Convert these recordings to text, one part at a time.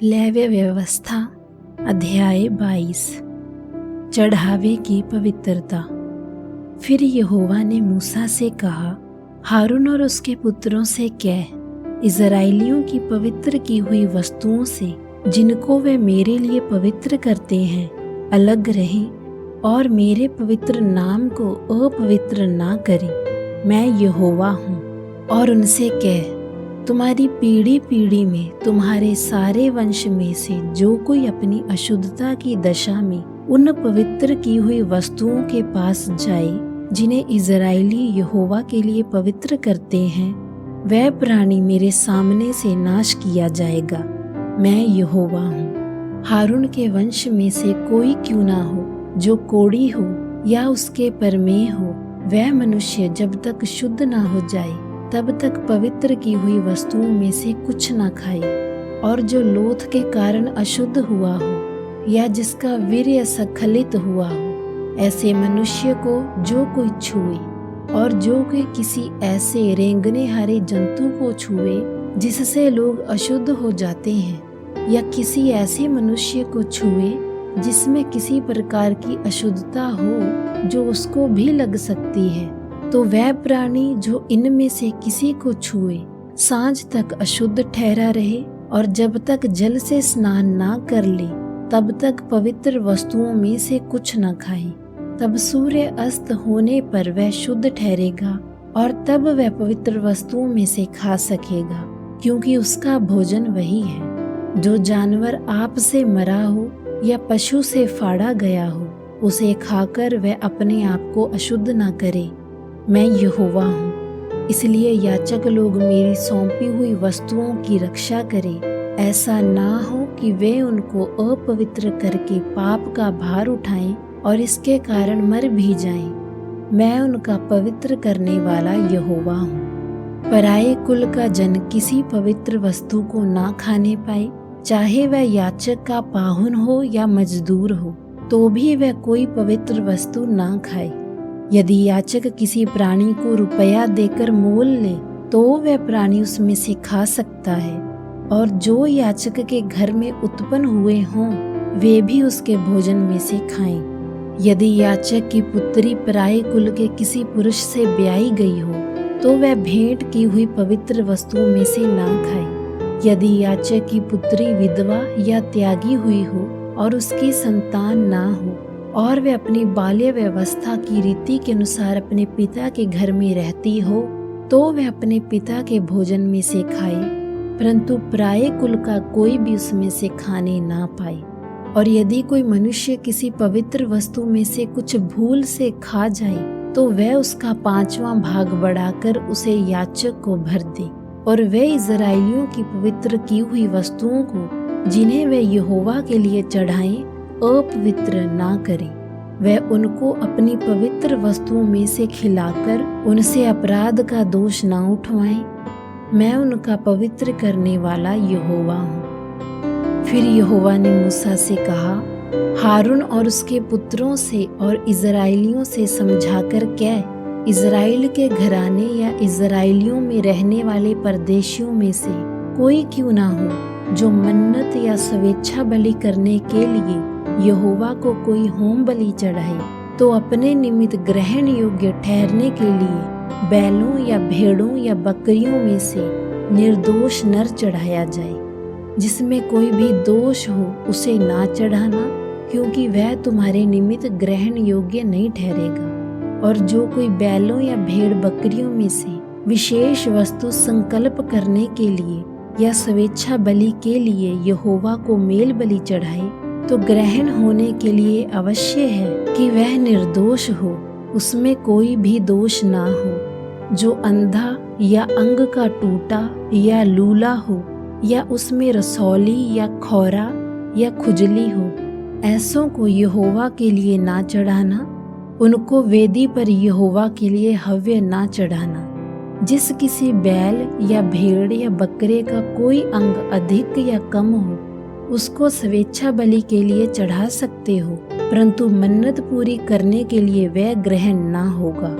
लेव्य व्यवस्था अध्याय 22। चढ़ावे की पवित्रता। फिर यहोवा ने मूसा से कहा, हारून और उसके पुत्रों से कह, इज़राइलियों की पवित्र की हुई वस्तुओं से जिनको वे मेरे लिए पवित्र करते हैं अलग रहें और मेरे पवित्र नाम को अपवित्र ना करें। मैं यहोवा हूँ। और उनसे कह, तुम्हारी पीढ़ी पीढ़ी में तुम्हारे सारे वंश में से जो कोई अपनी अशुद्धता की दशा में उन पवित्र की हुई वस्तुओं के पास जाए जिन्हें इज़राइली यहोवा के लिए पवित्र करते हैं, वह प्राणी मेरे सामने से नाश किया जाएगा। मैं यहोवा हूँ। हारून के वंश में से कोई क्यों ना हो जो कोढ़ी हो या उसके परमेह हो, वह मनुष्य जब तक शुद्ध ना हो जाए तब तक पवित्र की हुई वस्तुओं में से कुछ ना खाए। और जो लोथ के कारण अशुद्ध हुआ हो या जिसका वीर्य स्खलित हुआ हो, ऐसे मनुष्य को जो कोई छुए और जो कोई किसी ऐसे रेंगने हारे जंतु को छुए जिससे लोग अशुद्ध हो जाते हैं, या किसी ऐसे मनुष्य को छुए जिसमें किसी प्रकार की अशुद्धता हो जो उसको भी लग सकती है, तो वह प्राणी जो इनमें से किसी को छुए सांझ तक अशुद्ध ठहरा रहे, और जब तक जल से स्नान ना कर ले तब तक पवित्र वस्तुओं में से कुछ न खाए। तब सूर्य अस्त होने पर वह शुद्ध ठहरेगा और तब वह पवित्र वस्तुओं में से खा सकेगा, क्योंकि उसका भोजन वही है। जो जानवर आप से मरा हो या पशु से फाड़ा गया हो, उसे खाकर वह अपने आप को अशुद्ध न करे। मैं यहोवा हूँ। इसलिए याचक लोग मेरी सौंपी हुई वस्तुओं की रक्षा करें। ऐसा ना हो कि वे उनको अपवित्र करके पाप का भार उठाएं और इसके कारण मर भी जाएं। मैं उनका पवित्र करने वाला यहोवा हूँ। पराये कुल का जन किसी पवित्र वस्तु को ना खाने पाए, चाहे वह याचक का पाहुन हो या मजदूर हो, तो भी वह कोई पवित्र वस्तु ना खाए। यदि याचक किसी प्राणी को रुपया देकर मोल ले तो वह प्राणी उसमें से खा सकता है, और जो याचक के घर में उत्पन्न हुए हों वे भी उसके भोजन में से खाएं। यदि याचक की पुत्री पराये कुल के किसी पुरुष से ब्याही गई हो तो वह भेंट की हुई पवित्र वस्तुओं में से ना खाए। यदि याचक की पुत्री विधवा या त्यागी हुई हो और उसकी संतान ना हो और वे अपनी बाल्य व्यवस्था की रीति के अनुसार अपने पिता के घर में रहती हो, तो वह अपने पिता के भोजन में से खाए, परंतु पराये कुल का कोई भी उसमें से खाने ना पाए। और यदि कोई मनुष्य किसी पवित्र वस्तु में से कुछ भूल से खा जाए तो वह उसका 5वां भाग बढ़ाकर उसे याचक को भर दे। और वे इज़राइलियों की पवित्र की हुई वस्तुओं को जिन्हें वे यहोवा के लिए चढ़ाएं अपवित्र ना करें। वह उनको अपनी पवित्र वस्तुओं में से खिलाकर उनसे अपराध का दोष ना उठवाएं। मैं उनका पवित्र करने वाला यहोवा हूँ। फिर यहोवा ने मूसा से कहा, हारून और उसके पुत्रों से और इज़राइलियों से समझाकर कह, इज़राइल के घराने या इज़राइलियों में रहने वाले परदेशियों में से कोई क्यों ना हो जो मन्नत या स्वेच्छा बलि करने के लिए यहोवा को कोई होम बलि चढ़ाए, तो अपने निमित्त ग्रहण योग्य ठहरने के लिए बैलों या भेड़ों या बकरियों में से निर्दोष नर चढ़ाया जाए। जिसमें कोई भी दोष हो उसे ना चढ़ाना, क्योंकि वह तुम्हारे निमित्त ग्रहण योग्य नहीं ठहरेगा। और जो कोई बैलों या भेड़ बकरियों में से विशेष वस्तु संकल्प करने के लिए या स्वेच्छा बलि के लिए यहोवा को मेल बलि चढ़ाए, तो ग्रहण होने के लिए अवश्य है कि वह निर्दोष हो, उसमें कोई भी दोष ना हो। जो अंधा या अंग का टूटा या लूला हो, या उसमें रसौली या खौरा या खुजली हो, ऐसों को यहोवा के लिए ना चढ़ाना। उनको वेदी पर यहोवा के लिए हव्य ना चढ़ाना। जिस किसी बैल या भेड़ या बकरे का कोई अंग अधिक या कम हो, उसको स्वेच्छा बलि के लिए चढ़ा सकते हो, परंतु मन्नत पूरी करने के लिए वह ग्रहण ना होगा।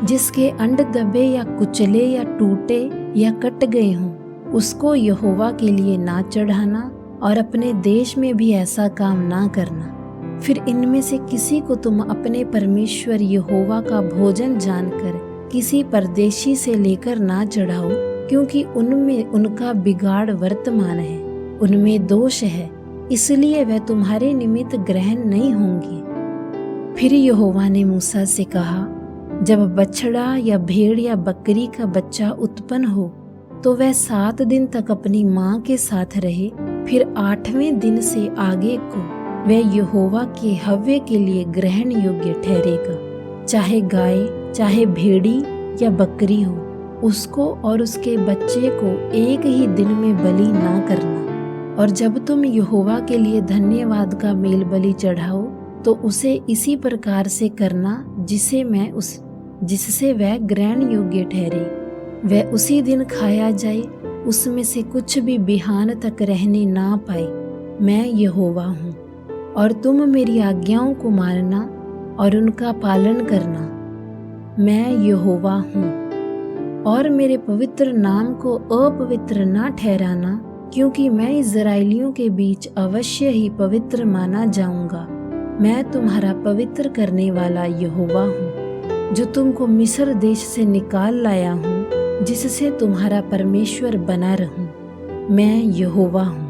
जिसके अंड दबे या कुचले या टूटे या कट गए हों, उसको यहोवा के लिए ना चढ़ाना। और अपने देश में भी ऐसा काम ना करना। फिर इनमें से किसी को तुम अपने परमेश्वर यहोवा का भोजन जानकर किसी परदेशी से लेकर ना चढ़ाओ, क्योंकि उनमें उनका बिगाड़ वर्तमान है, उनमें दोष है, इसलिए वह तुम्हारे निमित्त ग्रहण नहीं होंगे। फिर यहोवा ने मूसा से कहा, जब बछड़ा या भेड़ या बकरी का बच्चा उत्पन्न हो तो वह 7 दिन तक अपनी माँ के साथ रहे, फिर 8वें दिन से आगे को वह यहोवा के हव्य के लिए ग्रहण योग्य ठहरेगा। चाहे गाय, चाहे भेड़ी या बकरी हो, उसको और उसके बच्चे को एक ही दिन में बलि ना करना। और जब तुम यहोवा के लिए धन्यवाद का मेल बलि चढ़ाओ तो उसे इसी प्रकार से करना जिससे वह ग्रहण योग्य ठहरे। वह उसी दिन खाया जाए, उसमें से कुछ भी बिहान तक रहने ना पाए। मैं यहोवा हूँ। और तुम मेरी आज्ञाओं को मानना और उनका पालन करना। मैं यहोवा हूँ। और मेरे पवित्र नाम को अपवित्र ना ठहराना, क्योंकि मैं इस्राएलियों के बीच अवश्य ही पवित्र माना जाऊंगा। मैं तुम्हारा पवित्र करने वाला यहोवा हूँ, जो तुमको मिस्र देश से निकाल लाया हूँ, जिससे तुम्हारा परमेश्वर बना रहूं। मैं यहोवा हूँ।